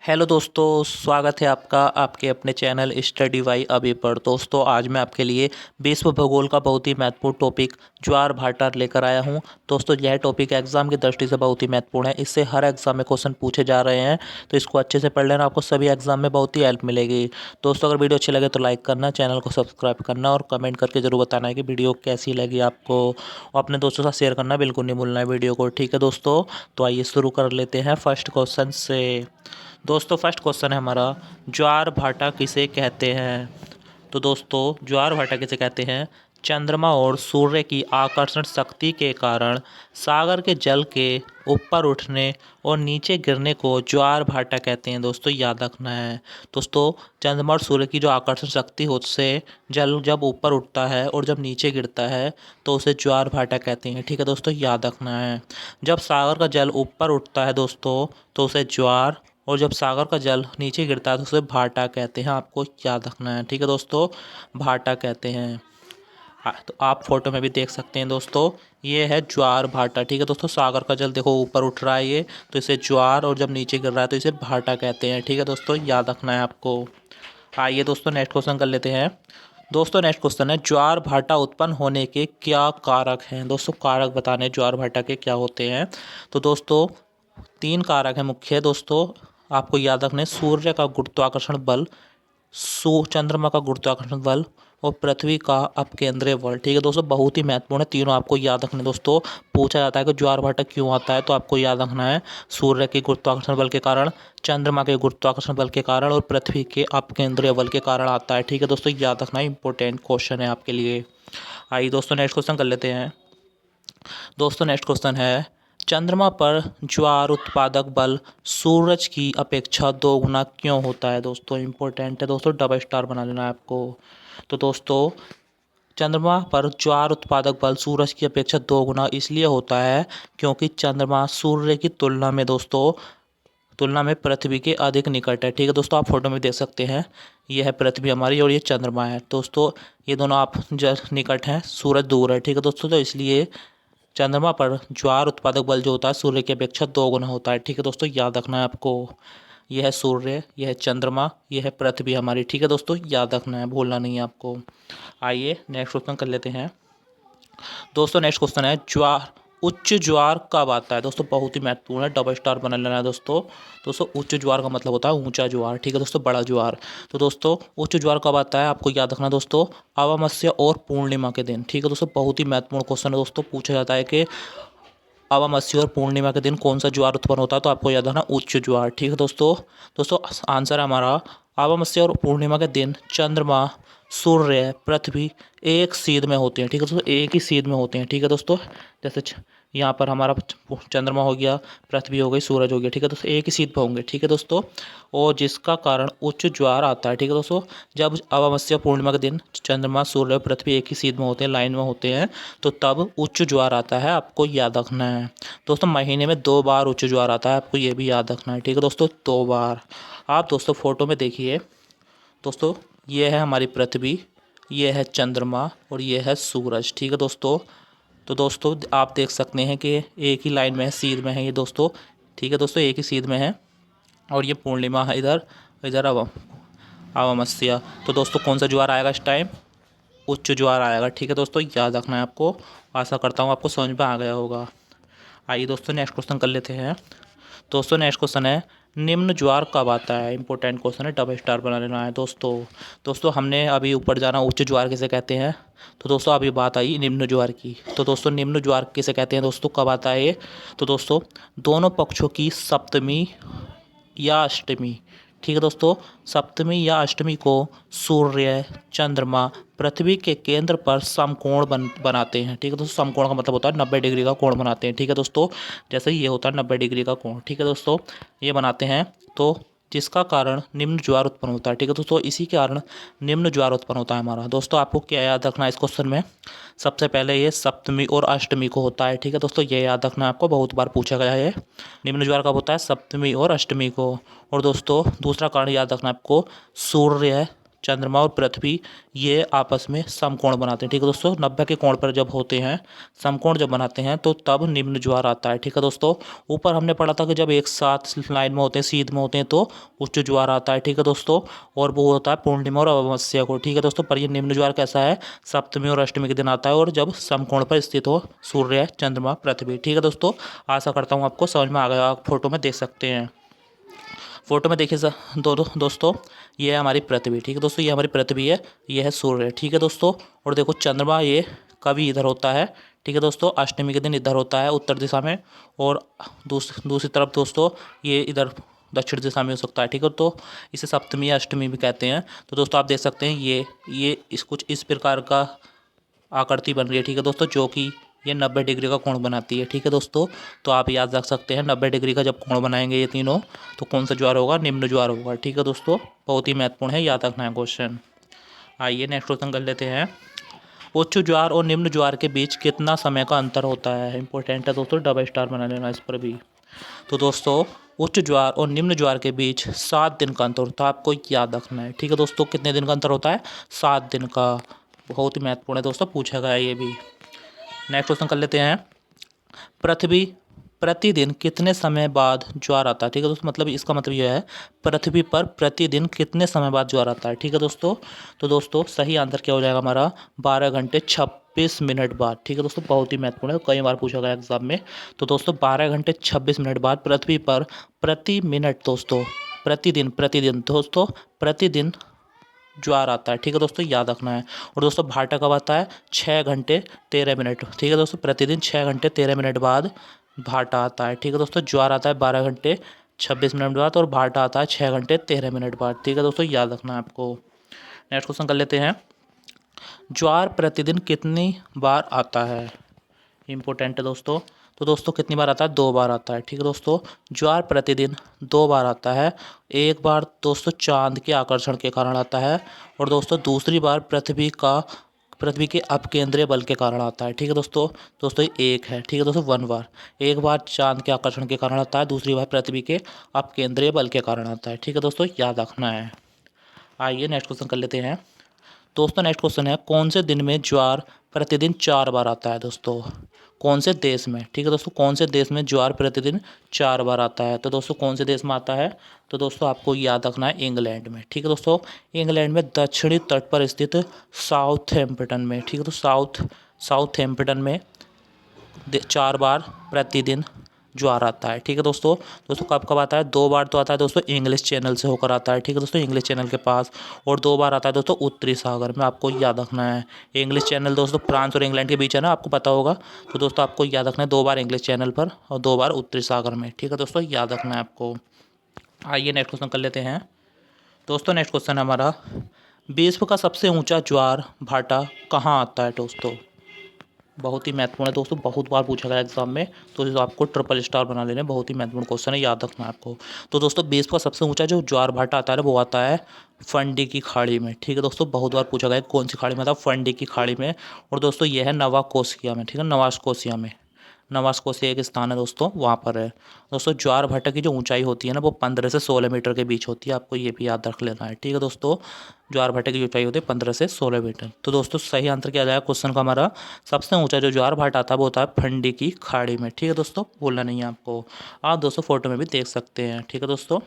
Hello दोस्तों, स्वागत है आपका आपके अपने चैनल स्टडी वाई अभी पर। दोस्तों, आज मैं आपके लिए विश्व भूगोल का बहुत ही महत्वपूर्ण टॉपिक ज्वार भाटा लेकर आया हूं। दोस्तों, यह टॉपिक एग्जाम की दृष्टि से बहुत ही महत्वपूर्ण है। इससे हर एग्जाम में क्वेश्चन पूछे जा रहे हैं, तो इसको अच्छे से पढ़ लेना, आपको सभी एग्जाम में बहुत ही हेल्प मिलेगी। दोस्तों, अगर वीडियो अच्छी लगे तो लाइक करना, चैनल को सब्सक्राइब करना और कमेंट करके जरूर बताना है कि वीडियो कैसी लगी आपको। और अपने दोस्तों के साथ शेयर करना बिल्कुल नहीं भूलना है वीडियो को। ठीक है दोस्तों, तो आइए शुरू कर लेते हैं फर्स्ट क्वेश्चन से। दोस्तों, फर्स्ट क्वेश्चन है हमारा, ज्वार भाटा किसे कहते हैं। तो दोस्तों, ज्वार भाटा किसे कहते हैं? चंद्रमा और सूर्य की आकर्षण शक्ति के कारण सागर के जल के ऊपर उठने और नीचे गिरने को ज्वार भाटा कहते हैं। दोस्तों, याद रखना है। दोस्तों, चंद्रमा और सूर्य की जो आकर्षण शक्ति हो, उससे जल जब ऊपर उठता है और जब नीचे गिरता है तो उसे ज्वार भाटा कहते हैं। ठीक है दोस्तों, याद रखना है। जब सागर का जल ऊपर उठता है दोस्तों तो उसे ज्वार, और जब सागर का जल नीचे गिरता है तो उसे भाटा कहते हैं। आपको याद रखना है। ठीक है दोस्तों, भाटा कहते हैं। तो आप फोटो में भी देख सकते हैं दोस्तों, ये है ज्वार भाटा। ठीक है दोस्तों, सागर का जल देखो ऊपर उठ रहा है ये, तो इसे ज्वार, और जब नीचे गिर रहा है तो इसे भाटा कहते हैं। ठीक है दोस्तों, याद रखना है आपको। आइए दोस्तों, नेक्स्ट क्वेश्चन कर लेते हैं। दोस्तों, नेक्स्ट क्वेश्चन है, ज्वार भाटा उत्पन्न होने के क्या कारक हैं। दोस्तों, कारक बताने ज्वार भाटा के क्या होते हैं। तो दोस्तों, तीन कारक हैं मुख्य। दोस्तों, आपको याद रखना है, सूर्य का गुरुत्वाकर्षण बल, चंद्रमा का गुरुत्वाकर्षण बल और पृथ्वी का अपकेंद्रीय बल। ठीक है दोस्तों, बहुत ही महत्वपूर्ण है, तीनों आपको याद रखने। दोस्तों, पूछा जाता है कि ज्वार भाटा क्यों आता है, तो आपको याद रखना है, सूर्य के गुरुत्वाकर्षण बल के कारण, चंद्रमा के गुरुत्वाकर्षण बल के कारण और पृथ्वी के अपकेंद्रीय बल के कारण आता है। ठीक है दोस्तों, याद रखना, इंपॉर्टेंट क्वेश्चन है आपके लिए। आइए दोस्तों, नेक्स्ट क्वेश्चन कर लेते हैं। दोस्तों, नेक्स्ट क्वेश्चन है, चंद्रमा पर ज्वार उत्पादक बल सूरज की अपेक्षा दोगुना क्यों होता है। दोस्तों, इंपॉर्टेंट है दोस्तों, डबल स्टार बना लेना है आपको। तो दोस्तों, चंद्रमा पर ज्वार उत्पादक बल सूरज की अपेक्षा दोगुना इसलिए होता है क्योंकि चंद्रमा सूर्य की तुलना में पृथ्वी के अधिक निकट है। ठीक है दोस्तों, आप फोटो में देख सकते हैं, ये है पृथ्वी हमारी और ये चंद्रमा है। दोस्तों, ये दोनों आप जल निकट हैं, सूरज दूर है। ठीक है दोस्तों, तो इसलिए चंद्रमा पर ज्वार उत्पादक बल जो होता है सूर्य की अपेक्षा दोगुना होता है। ठीक है दोस्तों, याद रखना है आपको। यह है सूर्य, यह है चंद्रमा, यह है पृथ्वी हमारी। ठीक है दोस्तों, याद रखना है, भूलना नहीं है आपको। आइए नेक्स्ट क्वेश्चन कर लेते हैं। दोस्तों, नेक्स्ट क्वेश्चन है, ज्वार उच्च ज्वार कब आता है। दोस्तों, बहुत ही महत्वपूर्ण है, डबल स्टार बना लेना है दोस्तों। दोस्तों, उच्च ज्वार का मतलब होता है ऊंचा ज्वार। ठीक है दोस्तों, बड़ा ज्वार। तो दोस्तों, उच्च ज्वार कब आता है, आपको याद रखना दोस्तों, अमावस्या और पूर्णिमा के दिन। ठीक है दोस्तों, बहुत ही महत्वपूर्ण क्वेश्चन है दोस्तों। पूछा जाता है कि अमावस्या और पूर्णिमा के दिन कौन सा ज्वार उत्पन्न होता है, तो आपको याद रखना उच्च ज्वार। ठीक है दोस्तों। दोस्तों, आंसर है हमारा, अमावस्या और पूर्णिमा के दिन चंद्रमा, सूर्य, पृथ्वी एक सीध में होते हैं। ठीक है दोस्तों, एक ही सीध में होते हैं। ठीक है दोस्तों, जैसे यहाँ पर हमारा चंद्रमा हो गया, पृथ्वी हो गई, सूरज हो गया। ठीक है दोस्तों, एक ही सीध पर होंगे। ठीक है दोस्तों, और जिसका कारण उच्च ज्वार आता है। ठीक है दोस्तों, जब अमावस्या पूर्णिमा के दिन चंद्रमा, सूर्य और पृथ्वी एक ही सीध में होते हैं, लाइन में होते हैं, तो तब उच्च ज्वार आता है। आपको याद रखना है दोस्तों, महीने में 2 बार उच्च ज्वार आता है, आपको ये भी याद रखना है। ठीक है दोस्तों, 2 बार। आप दोस्तों फोटो में देखिए दोस्तों, ये है हमारी पृथ्वी, ये है चंद्रमा और ये है सूरज। ठीक है दोस्तों, तो दोस्तों आप देख सकते हैं कि एक ही लाइन में है, सीध में है ये दोस्तों। ठीक है दोस्तों, एक ही सीध में है, और ये पूर्णिमा है इधर, इधर अमावस्या। तो दोस्तों, कौन सा ज्वार आएगा इस टाइम, उच्च ज्वार आएगा। ठीक है दोस्तों, याद रखना है आपको। आशा करता हूँ आपको समझ में आ गया होगा। आइए दोस्तों, नेक्स्ट क्वेश्चन कर लेते हैं। दोस्तों, नेक्स्ट क्वेश्चन है, निम्न ज्वार कब आता है। इंपॉर्टेंट क्वेश्चन है, डबल स्टार बना लेना है दोस्तों। दोस्तों, हमने अभी ऊपर जाना, उच्च ज्वार किसे कहते हैं। तो दोस्तों, अभी बात आई निम्न ज्वार की। तो दोस्तों, निम्न ज्वार किसे कहते हैं दोस्तों, कब आता है ये। तो दोस्तों, दोनों पक्षों की सप्तमी या अष्टमी। ठीक है दोस्तों, सप्तमी या अष्टमी को सूर्य, चंद्रमा, पृथ्वी के केंद्र पर समकोण बनाते हैं। ठीक है दोस्तों, समकोण का मतलब होता है 90 डिग्री का कोण बनाते हैं। ठीक है दोस्तों, जैसे ये होता है 90 डिग्री का कोण। ठीक है दोस्तों, ये बनाते हैं, तो जिसका कारण निम्न ज्वार उत्पन्न होता है। ठीक है दोस्तों, इसी के कारण निम्न ज्वार उत्पन्न होता है हमारा। दोस्तों, आपको क्या याद रखना है इस क्वेश्चन में, सबसे पहले ये सप्तमी और अष्टमी को होता है। ठीक है दोस्तों, ये याद रखना है आपको, बहुत बार पूछा गया है। निम्न ज्वार कब होता है, सप्तमी और अष्टमी को। और दोस्तों, दूसरा कारण याद रखना है आपको, सूर्य, चंद्रमा और पृथ्वी ये आपस में समकोण बनाते हैं। ठीक है दोस्तों, 90 के कोण पर जब होते हैं, समकोण जब बनाते हैं तो तब निम्न ज्वार आता है। ठीक है दोस्तों, ऊपर हमने पढ़ा था कि जब एक साथ लाइन में होते हैं, सीध में होते हैं, तो उच्च ज्वार आता है। ठीक है दोस्तों, और वो होता है पूर्णिमा और अमावस्या को। ठीक है दोस्तों, पर ये निम्न ज्वार कैसा है, सप्तमी और अष्टमी के दिन आता है और जब समकोण पर स्थित हो सूर्य, चंद्रमा, पृथ्वी। ठीक है दोस्तों, आशा करता हूँ आपको समझ में आ गया। आप फोटो में देख सकते हैं। फोटो में देखिए दोस्तों, ये है हमारी पृथ्वी। ठीक है दोस्तों, ये हमारी पृथ्वी है, ये है सूर्य। ठीक है दोस्तों, और देखो चंद्रमा ये कभी इधर होता है। ठीक है दोस्तों, अष्टमी के दिन इधर होता है उत्तर दिशा में, और दूसरी तरफ दोस्तों ये इधर दक्षिण दिशा में हो सकता है। ठीक है, तो इसे सप्तमी या अष्टमी भी कहते हैं। तो दोस्तों आप देख सकते हैं ये कुछ इस प्रकार का आकृति बन रही है। ठीक है दोस्तों, जो कि ये 90 डिग्री का कोण बनाती है। ठीक है दोस्तों, तो आप याद रख सकते हैं 90 डिग्री का जब कोण बनाएंगे ये तीनों, तो कौन सा ज्वार होगा, निम्न ज्वार होगा। ठीक है दोस्तों, बहुत ही महत्वपूर्ण है, याद रखना है क्वेश्चन। आइए नेक्स्ट क्वेश्चन कर लेते हैं। उच्च ज्वार और निम्न ज्वार के बीच कितना समय का अंतर होता है। इंपॉर्टेंट है दोस्तों, डबल स्टार बना लेना इस पर भी। तो दोस्तों उच्च ज्वार और निम्न ज्वार के बीच 7 दिन का अंतर होता है, आपको याद रखना है। ठीक है दोस्तों, कितने दिन का अंतर होता है, 7 दिन का। बहुत ही महत्वपूर्ण है दोस्तों, पूछा गया है ये भी। नेक्स्ट क्वेश्चन कर लेते हैं। पृथ्वी प्रतिदिन कितने समय बाद ज्वार आता है। ठीक है दोस्तों, मतलब इसका मतलब यह है पृथ्वी पर प्रतिदिन कितने समय बाद ज्वार आता है। ठीक है दोस्तों, तो दोस्तों सही आंसर क्या हो जाएगा हमारा, 12 घंटे 26 मिनट बाद। ठीक है दोस्तों, बहुत ही महत्वपूर्ण है, कई बार पूछा गया एग्जाम में। तो दोस्तों 12 घंटे 26 मिनट बाद पृथ्वी पर प्रति मिनट दोस्तों, प्रतिदिन दोस्तों प्रतिदिन ज्वार आता है। ठीक है दोस्तों, याद रखना है। और दोस्तों भाटा कब आता है, 6 घंटे 13 मिनट। ठीक है दोस्तों, प्रतिदिन 6 घंटे 13 मिनट बाद भाटा आता है। ठीक है दोस्तों, ज्वार आता है 12 घंटे 26 मिनट बाद और भाटा आता है 6 घंटे 13 मिनट बाद। ठीक है दोस्तों, याद रखना है आपको। नेक्स्ट क्वेश्चन कर लेते हैं। ज्वार प्रतिदिन कितनी बार आता है। इम्पोर्टेंट है दोस्तों। तो दोस्तों कितनी बार आता है, 2 बार आता है। ठीक है दोस्तों, ज्वार प्रतिदिन 2 बार आता है। एक बार दोस्तों चांद के आकर्षण के कारण आता है, और दोस्तों दूसरी बार पृथ्वी के अपकेंद्रीय बल के कारण आता है। ठीक है दोस्तों एक है। ठीक है दोस्तों, 1 बार, एक बार चांद के आकर्षण के कारण आता है, दूसरी बार पृथ्वी के अपकेंद्रीय बल के कारण आता है। ठीक है दोस्तों, याद रखना है। आइए नेक्स्ट क्वेश्चन कर लेते हैं। दोस्तों नेक्स्ट क्वेश्चन है, कौन से दिन में ज्वार प्रतिदिन 4 बार आता है। दोस्तों कौन से देश में। ठीक है दोस्तों, कौन से देश में ज्वार प्रतिदिन 4 बार आता है। तो दोस्तों कौन से देश में आता है, तो दोस्तों आपको याद रखना है इंग्लैंड में। ठीक है दोस्तों, इंग्लैंड में दक्षिणी तट पर स्थित साउथहैम्पटन में। ठीक है, तो साउथहैम्पटन में 4 बार प्रतिदिन ज्वार आता है। ठीक है दोस्तों कब कब आता है, 2 बार तो आता है दोस्तों इंग्लिश चैनल से होकर आता है। ठीक है दोस्तों, इंग्लिश चैनल के पास, और 2 बार आता है दोस्तों उत्तरी सागर में। आपको याद रखना है, इंग्लिश चैनल दोस्तों फ्रांस और इंग्लैंड के बीच है ना, आपको पता होगा। तो दोस्तों आपको याद रखना है 2 बार इंग्लिश चैनल पर और 2 बार उत्तरी सागर में। ठीक है दोस्तों, याद रखना है आपको। आइए नेक्स्ट क्वेश्चन कर लेते हैं। दोस्तों नेक्स्ट क्वेश्चन हमारा, विश्व का सबसे ऊंचा ज्वार भाटा कहाँ आता है। दोस्तों बहुत ही महत्वपूर्ण है दोस्तों, बहुत बार पूछा गया एग्जाम में, तो आपको ट्रिपल स्टार बना लेने, बहुत ही महत्वपूर्ण क्वेश्चन है, याद रखना है आपको। तो दोस्तों विश्व का सबसे ऊंचा जो ज्वार भाटा आता है वो आता है फंडी की खाड़ी में। ठीक है दोस्तों, बहुत बार पूछा गया कौन सी खाड़ी में था, फंडी की खाड़ी में। और दोस्तों यह है नवाकोसिया में। ठीक है, नवाकोसिया में, नवाकोसिया एक स्थान है दोस्तों, वहाँ पर है। दोस्तों ज्वार भाटा की जो ऊंचाई होती है ना, वो 15 से 16 मीटर के बीच होती है, आपको ये भी याद रख लेना है। ठीक है दोस्तों, ज्वार भाटा की ऊंचाई होती है 15 से 16 मीटर। तो दोस्तों सही आंसर क्या जाएगा क्वेश्चन का हमारा, सबसे ऊंचा जो ज्वार भाटा था वो होता है फंडी की खाड़ी में। ठीक है दोस्तों, बोलना नहीं है आपको, आप दोस्तों फोटो में भी देख सकते हैं। ठीक है दोस्तों,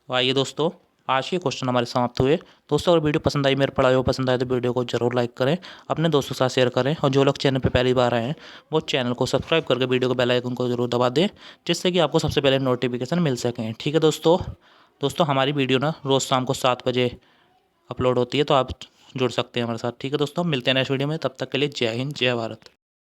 आइए दोस्तों आज के क्वेश्चन हमारे समाप्त हुए। दोस्तों अगर वीडियो पसंद आई, मेरे पढ़ाई हो पसंद आए, तो वीडियो को जरूर लाइक करें, अपने दोस्तों के साथ शेयर करें, और जो लोग चैनल पे पहली बार आए हैं वो चैनल को सब्सक्राइब करके वीडियो को बेल आइकन को जरूर दबा दें, जिससे कि आपको सबसे पहले नोटिफिकेशन मिल सकें। ठीक है दोस्तों हमारी वीडियो ना रोज़ शाम को 7 बजे अपलोड होती है, तो आप जुड़ सकते हैं हमारे साथ। ठीक है दोस्तों, मिलते हैं नेक्स्ट वीडियो में, तब तक के लिए जय हिंद जय भारत।